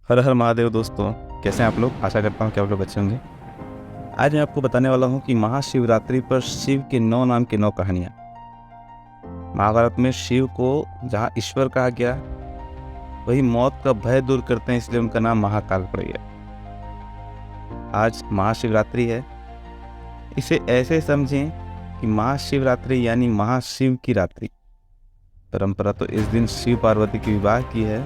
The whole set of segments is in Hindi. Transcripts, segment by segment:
हर हर महादेव दोस्तों, कैसे हैं आप लोग। आशा करता हूँ कि आप लोग अच्छे होंगे। आज मैं आपको बताने वाला हूँ कि महाशिवरात्रि पर शिव के 9 नाम की 9 कहानियाँ। महाभारत में शिव को जहाँ ईश्वर कहा गया, वही मौत का भय दूर करते हैं, इसलिए उनका नाम महाकाल पड़ गया। आज महाशिवरात्रि है। इसे ऐसे समझें कि महाशिवरात्रि यानी महाशिव की रात्रि। परंपरा तो इस दिन शिव पार्वती के विवाह की है,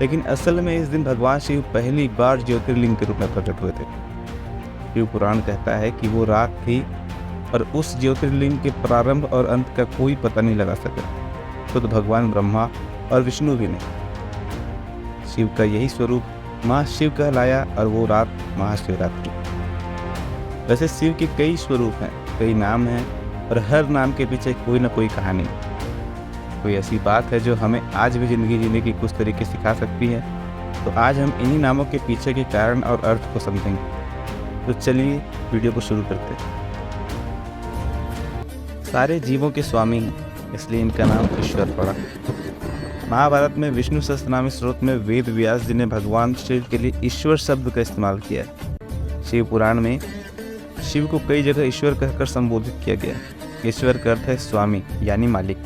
लेकिन असल में इस दिन भगवान शिव पहली बार ज्योतिर्लिंग के रूप में प्रकट हुए थे। शिव पुराण कहता है कि वो रात थी और उस ज्योतिर्लिंग के प्रारंभ और अंत का कोई पता नहीं लगा सका, खुद भगवान ब्रह्मा और विष्णु भी नहीं। शिव का यही स्वरूप महाशिव कहलाया और वो रात महाशिवरात्रि। वैसे शिव के कई स्वरूप हैं, कई नाम हैं और हर नाम के पीछे कोई ना कोई कहानी, कोई ऐसी बात है जो हमें आज भी ज़िंदगी जीने की कुछ तरीके सिखा सकती है। तो आज हम इन्हीं नामों के पीछे के कारण और अर्थ को समझेंगे। तो चलिए वीडियो को शुरू करते हैं। सारे जीवों के स्वामी हैं, इसलिए इनका नाम ईश्वर पड़ा। महाभारत में विष्णु सहस्त्रनाम स्रोत में वेद व्यास जी ने भगवान शिव के लिए ईश्वर शब्द का इस्तेमाल किया है। शिव पुराण में शिव को कई जगह ईश्वर कहकर संबोधित किया गया। ईश्वर का अर्थ है स्वामी यानी मालिक।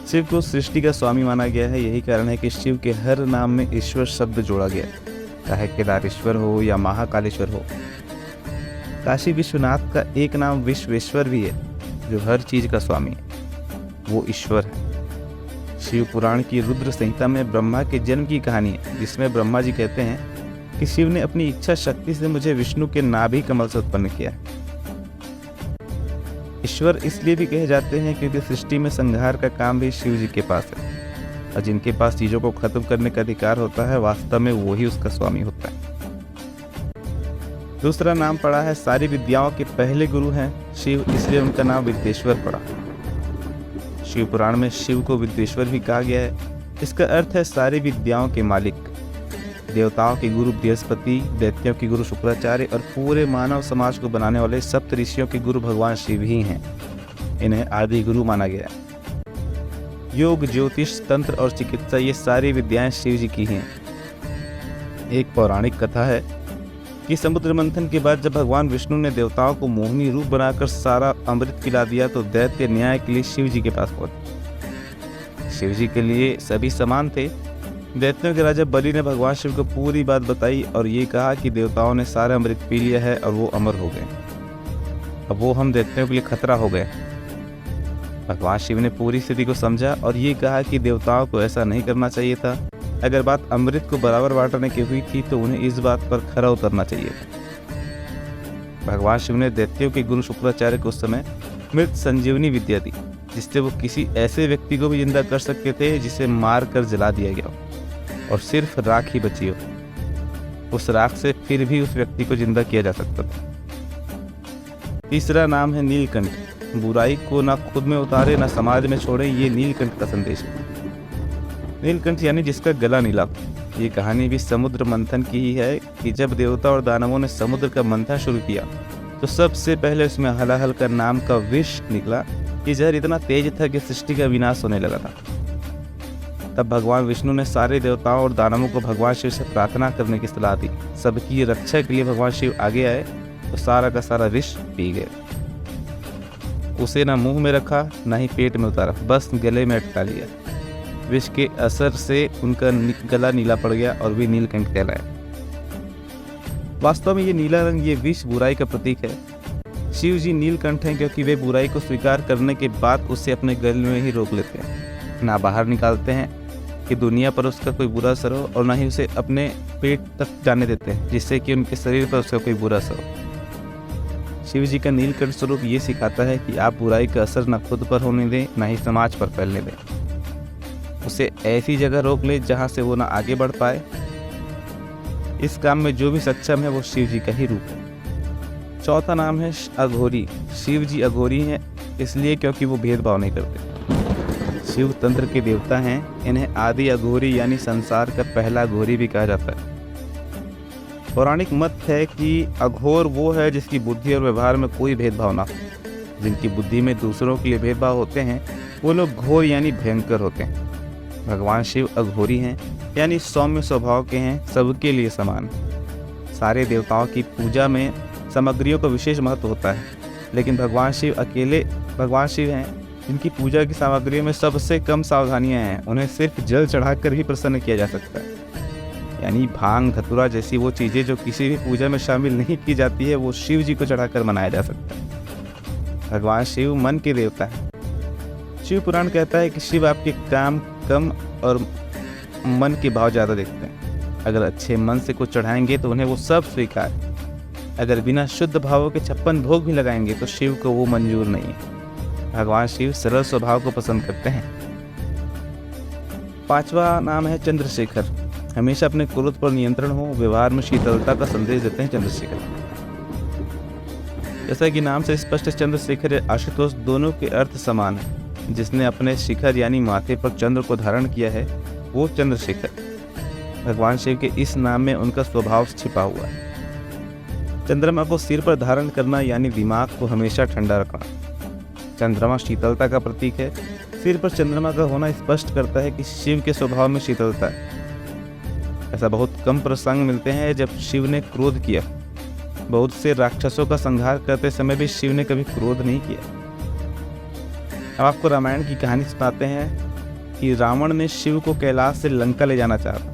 शिव को सृष्टि का स्वामी माना गया है। यही कारण है कि शिव के हर नाम में ईश्वर शब्द जोड़ा गया, चाहे केदारेश्वर हो या महाकालेश्वर हो। काशी विश्वनाथ का एक नाम विश्वेश्वर भी है, जो हर चीज का स्वामी है, वो ईश्वर है। शिव पुराण की रुद्र संहिता में ब्रह्मा के जन्म की कहानी है, जिसमें ब्रह्मा जी कहते हैं कि शिव ने अपनी इच्छा शक्ति से मुझे विष्णु के नाभि कमल से उत्पन्न किया है। ईश्वर इसलिए भी कहे जाते हैं क्योंकि सृष्टि में संहार का काम भी शिव जी के पास है, और जिनके पास चीजों को खत्म करने का अधिकार होता है, वास्तव में वही उसका स्वामी होता है। दूसरा नाम पड़ा है, सारी विद्याओं के पहले गुरु हैं शिव, इसलिए उनका नाम विद्येश्वर पड़ा। शिव पुराण में शिव को विद्येश्वर भी कहा गया है। इसका अर्थ है सारी विद्याओं के मालिक। देवताओं के गुरु बृहस्पति, दैत्यों के गुरु शुक्राचार्य और पूरे मानव समाज को बनाने वाले सप्त ऋषियों के गुरु भगवान शिव ही हैं। इन्हें आदि गुरु माना गया। योग, ज्योतिष, तंत्र और चिकित्सा, ये सारी विद्याएं शिव जी की हैं। एक पौराणिक कथा है कि समुद्र मंथन के बाद जब भगवान विष्णु ने देवताओं को मोहिनी रूप बनाकर सारा अमृत पिला दिया, तो दैत्य न्याय के लिए शिव जी के पास पहुंचे। शिव जी के लिए सभी समान थे। दैत्यों के राजा बलि ने भगवान शिव को पूरी बात बताई और ये कहा कि देवताओं ने सारा अमृत पी लिया है और वो अमर हो गए। अब वो हम दैत्यों के लिए खतरा हो गए। भगवान शिव ने पूरी स्थिति को समझा और ये कहा कि देवताओं को ऐसा नहीं करना चाहिए था। अगर बात अमृत को बराबर बांटने की हुई थी तो उन्हें इस बात पर खरा उतरना चाहिए था। भगवान शिव ने दैत्यों के गुरु शुक्राचार्य को उस समय मृत संजीवनी विद्या दी, जिससे वो किसी ऐसे व्यक्ति को भी जिंदा कर सकते थे जिसे मार कर जला दिया गया हो और सिर्फ राख ही बची हो। उस राख से फिर भी उस व्यक्ति को जिंदा किया जा सकता था। तीसरा नाम है नीलकंठ। बुराई को ना खुद में उतारे ना समाज में छोड़े, ये नीलकंठ का संदेश है। नीलकंठ यानी जिसका गला नीला। ये कहानी भी समुद्र मंथन की ही है कि जब देवता और दानवों ने समुद्र का मंथन शुरू किया तो सबसे पहले उसमें हलाहल का नाम का विष निकला। ये जहर इतना तेज था कि सृष्टि का विनाश होने लगा था। तब भगवान विष्णु ने सारे देवताओं और दानवों को भगवान शिव से प्रार्थना करने की सलाह दी। सबकी रक्षा के लिए भगवान शिव आगे आए तो सारा का सारा विष पी गए। उसे ना मुंह में रखा ना ही पेट में उतारा, बस गले में अटका लिया। विष के असर से उनका गला नीला पड़ गया और वे नीलकंठ कहलाए। वास्तव में ये नीला रंग, ये विष बुराई का प्रतीक है। शिव जी नीलकंठ हैं क्योंकि वे बुराई को स्वीकार करने के बाद उसे अपने गले में ही रोक लेते हैं, ना बाहर निकालते हैं कि दुनिया पर उसका कोई बुरा असर हो, और ना ही उसे अपने पेट तक जाने देते हैं जिससे कि उनके शरीर पर उसका कोई बुरा असर हो। शिव जी का नीलकंठ स्वरूप ये सिखाता है कि आप बुराई का असर ना खुद पर होने दें, ना ही समाज पर फैलने दें। उसे ऐसी जगह रोक ले जहाँ से वो ना आगे बढ़ पाए। इस काम में जो भी सक्षम है वो शिव जी का ही रूप है। चौथा नाम है अघोरी। शिव जी अघोरी हैं इसलिए क्योंकि वो भेदभाव नहीं करते। शिव तंत्र के देवता हैं। इन्हें आदि अघोरी यानी संसार का पहला अघोरी भी कहा जाता है। पौराणिक मत है कि अघोर वो है जिसकी बुद्धि और व्यवहार में कोई भेदभाव ना हो। जिनकी बुद्धि में दूसरों के लिए भेदभाव होते हैं वो लोग घोर यानी भयंकर होते हैं। भगवान शिव अघोरी हैं। यानी सौम्य स्वभाव के हैं, सबके लिए समान। सारे देवताओं की पूजा में सामग्रियों का विशेष महत्व होता है, लेकिन भगवान शिव अकेले भगवान शिव हैं जिनकी पूजा की सामग्रियों में सबसे कम सावधानियां हैं। उन्हें सिर्फ जल चढ़ाकर ही प्रसन्न किया जा सकता है। यानी भांग, धतूरा जैसी वो चीज़ें जो किसी भी पूजा में शामिल नहीं की जाती है, वो शिव जी को चढ़ाकर मनाया जा सकता है। भगवान शिव मन के देवता है। शिव पुराण कहता है कि शिव आपके काम कम और मन के भाव ज़्यादा देखते हैं। अगर अच्छे मन से कुछ चढ़ाएंगे तो उन्हें वो सब स्वीकार है। अगर बिना शुद्ध भावों के 56 भोग भी लगाएंगे तो शिव को वो मंजूर नहीं है। भगवान शिव सरल स्वभाव को पसंद करते हैं। 5वां नाम है चंद्रशेखर। हमेशा अपने क्रोध पर नियंत्रण हो, व्यवहार में शीतलता का संदेश देते हैं चंद्रशेखर। जैसा कि नाम से स्पष्ट, चंद्रशेखर और आशुतोष दोनों के अर्थ समान है। जिसने अपने शिखर यानी माथे पर चंद्र को धारण किया है वो चंद्रशेखर। भगवान शिव के इस नाम में उनका स्वभाव छिपा हुआ है। चंद्रमा को सिर पर धारण करना यानी दिमाग को हमेशा ठंडा रखना। चंद्रमा शीतलता का प्रतीक है। सिर पर चंद्रमा का होना स्पष्ट करता है कि शिव के स्वभाव में शीतलता है। ऐसा बहुत कम प्रसंग मिलते हैं जब शिव ने क्रोध किया। बहुत से राक्षसों का संहार करते समय भी शिव ने कभी क्रोध नहीं किया। अब आपको रामायण की कहानी सुनाते हैं कि रावण ने शिव को कैलाश से लंका ले जाना चाहा।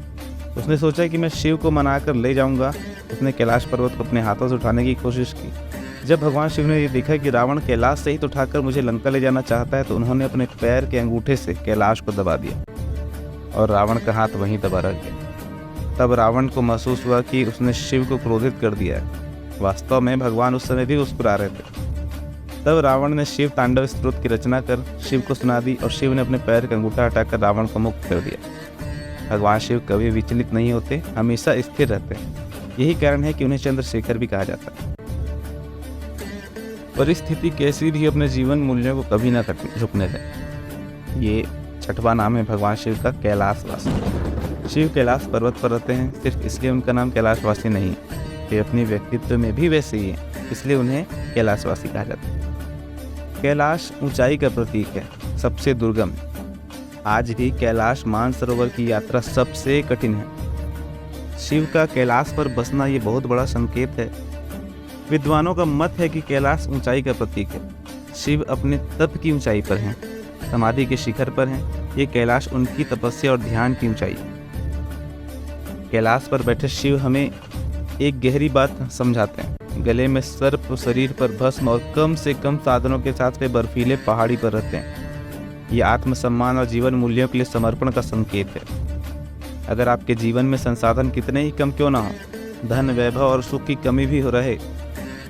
उसने सोचा कि मैं शिव को मनाकर ले जाऊंगा। उसने कैलाश पर्वत को अपने हाथों से उठाने की कोशिश की। जब भगवान शिव ने ये देखा कि रावण कैलाश से ही तो उठाकर मुझे लंका ले जाना चाहता है, तो उन्होंने अपने पैर के अंगूठे से कैलाश को दबा दिया और रावण का हाथ वहीं दबा रह गया। तब रावण को महसूस हुआ कि उसने शिव को क्रोधित कर दिया है। वास्तव में भगवान उस समय भी मुस्कुरा रहे थे। तब रावण ने शिव तांडव स्तोत्र की रचना कर शिव को सुना दी और शिव ने अपने पैर का अंगूठा हटाकर रावण को मुक्त कर दिया। भगवान शिव कभी विचलित नहीं होते, हमेशा स्थिर रहते हैं। यही कारण है कि उन्हें चंद्रशेखर भी कहा जाता है। परिस्थिति कैसी भी अपने जीवन मूल्यों को कभी ना झुकने दें। ये 6वां नाम है भगवान शिव का, कैलाशवासी। शिव कैलाश पर्वत पर रहते हैं, सिर्फ इसलिए उनका नाम कैलाशवासी नहीं। वे अपने व्यक्तित्व में भी वैसे ही हैं, इसलिए उन्हें कैलाशवासी कहा जाता है। कैलाश ऊंचाई का प्रतीक है, सबसे दुर्गम। आज भी कैलाश मानसरोवर की यात्रा सबसे कठिन है। शिव का कैलाश पर बसना ये बहुत बड़ा संकेत है। विद्वानों का मत है कि कैलाश ऊंचाई का प्रतीक है। शिव अपने तप की ऊंचाई पर हैं, समाधि के शिखर पर हैं। ये कैलाश उनकी तपस्या और ध्यान की ऊंचाई है। कैलाश पर बैठे शिव हमें एक गहरी बात समझाते हैं। गले में सर्प, शरीर पर भस्म और कम से कम साधनों के साथ वे बर्फीले पहाड़ी पर रहते हैं। ये आत्मसम्मान और जीवन मूल्यों के लिए समर्पण का संकेत है। अगर आपके जीवन में संसाधन कितने ही कम क्यों ना हो, धन, वैभव और सुख की कमी भी हो रहे,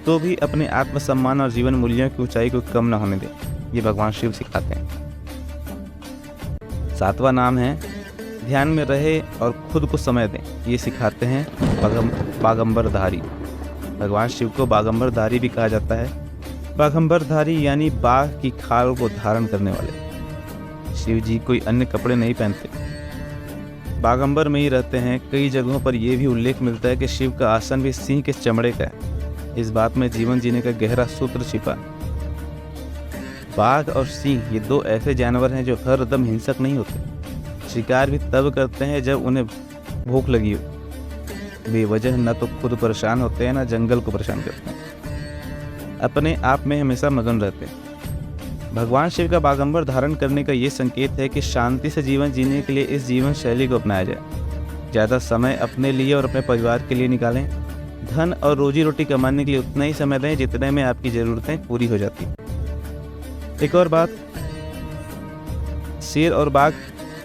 तो भी अपने आत्मसम्मान और जीवन मूल्यों की ऊंचाई को कम न होने दें। ये भगवान शिव सिखाते हैं। 7वां नाम है ध्यान में रहे और खुद को समय दें। ये सिखाते हैं बागंबरधारी। भगवान शिव को बागंबरधारी भी कहा जाता है। बागंबरधारी यानी बाघ की खाल को धारण करने वाले। शिव जी कोई अन्य कपड़े नहीं पहनते, बागंबर में ही रहते हैं। कई जगहों पर यह भी उल्लेख मिलता है कि शिव का आसन भी सिंह के चमड़े का है। इस बात में जीवन जीने का गहरा सूत्र छिपा है। बाघ और सिंह ये दो ऐसे जानवर हैं जो हरदम हिंसक नहीं होते। शिकार भी तब करते हैं जब उन्हें भूख लगी हो। बेवजह न तो खुद परेशान होते हैं, न जंगल को परेशान करते हैं। अपने आप में हमेशा मगन रहते हैं। भगवान शिव का बागंबर धारण करने का ये संकेत है कि शांति से जीवन जीने के लिए इस जीवन शैली को अपनाया जाए। ज़्यादा समय अपने लिए और अपने परिवार के लिए निकालें। धन और रोजी रोटी कमाने के लिए उतना ही समय दें जितने में आपकी ज़रूरतें पूरी हो जाती। एक और बात, शेर और बाघ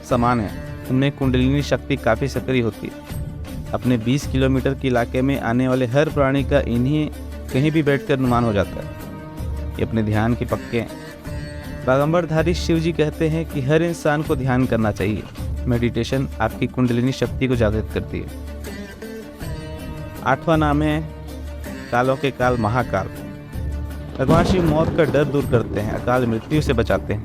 समान है, उनमें कुंडलिनी शक्ति काफ़ी सक्रिय होती है। अपने 20 किलोमीटर के इलाके में आने वाले हर प्राणी का इन्हीं कहीं भी बैठकर अनुमान हो जाता है। ये अपने ध्यान के पक्के हैं। बागंबरधारी शिव जी कहते हैं कि हर इंसान को ध्यान करना चाहिए। मेडिटेशन आपकी कुंडलिनी शक्ति को जागृत करती है। 8वां नाम है कालों के काल महाकाल। भगवान शिव मौत का डर दूर करते हैं, अकाल मृत्यु से बचाते हैं।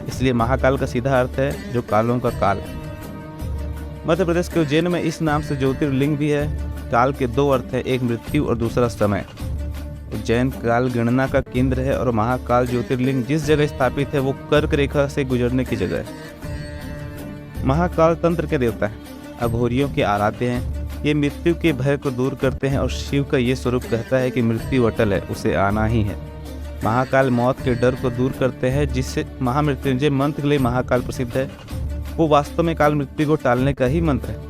इसलिए महाकाल का सीधा अर्थ है जो कालों का काल है। मध्य प्रदेश के उज्जैन में इस नाम से ज्योतिर्लिंग भी है। काल के 2 अर्थ है, एक मृत्यु और दूसरा समय। उज्जैन काल गणना का केंद्र है और महाकाल ज्योतिर्लिंग जिस जगह स्थापित है वो कर्क रेखा से गुजरने की जगह है। महाकाल तंत्र के देवता हैं, अघोरियों के आराध्य हैं। ये मृत्यु के भय को दूर करते हैं और शिव का ये स्वरूप कहता है कि मृत्यु अटल है, उसे आना ही है। महाकाल मौत के डर को दूर करते हैं, जिससे महामृत्युंजय मंत्र के लिए महाकाल प्रसिद्ध है। वो वास्तव में काल मृत्यु को टालने का ही मंत्र है।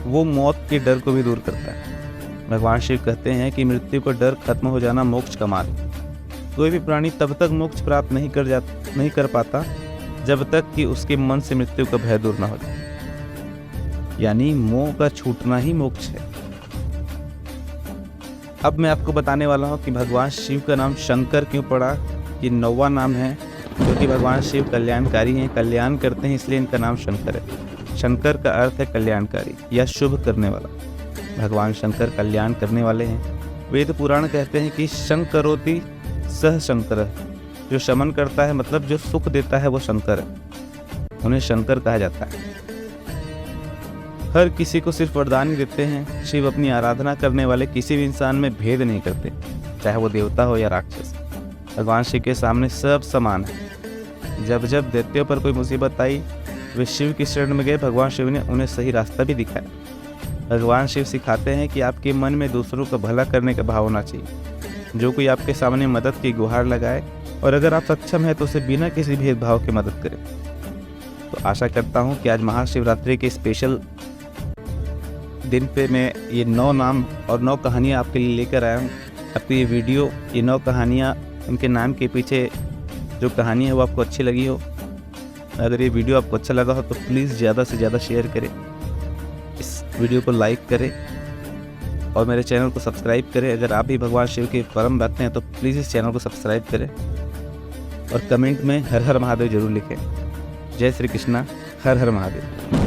वो मौत के डर को भी दूर करता है। भगवान शिव कहते हैं कि मृत्यु का डर खत्म हो जाना मोक्ष का मार्ग है। कोई भी प्राणी तब तक मोक्ष प्राप्त नहीं कर पाता जब तक कि उसके मन से मृत्यु का भय दूर न हो जाए, यानी मोह का छूटना ही मोक्ष है। अब मैं आपको बताने वाला हूँ कि भगवान शिव का नाम शंकर क्यों पड़ा। ये 9वां नाम है, क्योंकि भगवान शिव कल्याणकारी हैं, कल्याण करते हैं, इसलिए इनका नाम शंकर है। शंकर का अर्थ है कल्याणकारी या शुभ करने वाला। भगवान शंकर कल्याण करने वाले हैं। वेद पुराण कहते हैं कि शंकरोति सह शंकर, जो शमन करता है मतलब जो सुख देता है वो शंकर है, उन्हें शंकर कहा जाता है। हर किसी को सिर्फ वरदान ही देते हैं। शिव अपनी आराधना करने वाले किसी भी इंसान में भेद नहीं करते, चाहे वो देवता हो या राक्षस। भगवान शिव के सामने सब समान है। जब जब दैत्यों पर कोई मुसीबत आई, वे शिव की शरण में गए। भगवान शिव ने उन्हें सही रास्ता भी दिखाया। भगवान शिव सिखाते हैं कि आपके मन में दूसरों का भला करने का भाव होना चाहिए। जो कोई आपके सामने मदद की गुहार लगाए और अगर आप सक्षम हैं तो उसे बिना किसी भेदभाव के मदद करें। तो आशा करता हूं कि आज महाशिवरात्रि के स्पेशल दिन पे मैं ये 9 नाम और 9 कहानियाँ आपके लिए लेकर आया हूँ। आपको ये वीडियो, ये 9 कहानियाँ, उनके नाम के पीछे जो कहानी है वो आपको अच्छी लगी हो। अगर ये वीडियो आपको अच्छा लगा हो तो प्लीज़ ज़्यादा से ज़्यादा शेयर करें, इस वीडियो को लाइक करें और मेरे चैनल को सब्सक्राइब करें। अगर आप भी भगवान शिव के परम भक्त हैं तो प्लीज़ इस चैनल को सब्सक्राइब करें और कमेंट में हर हर महादेव जरूर लिखें। जय श्री कृष्णा, हर हर महादेव।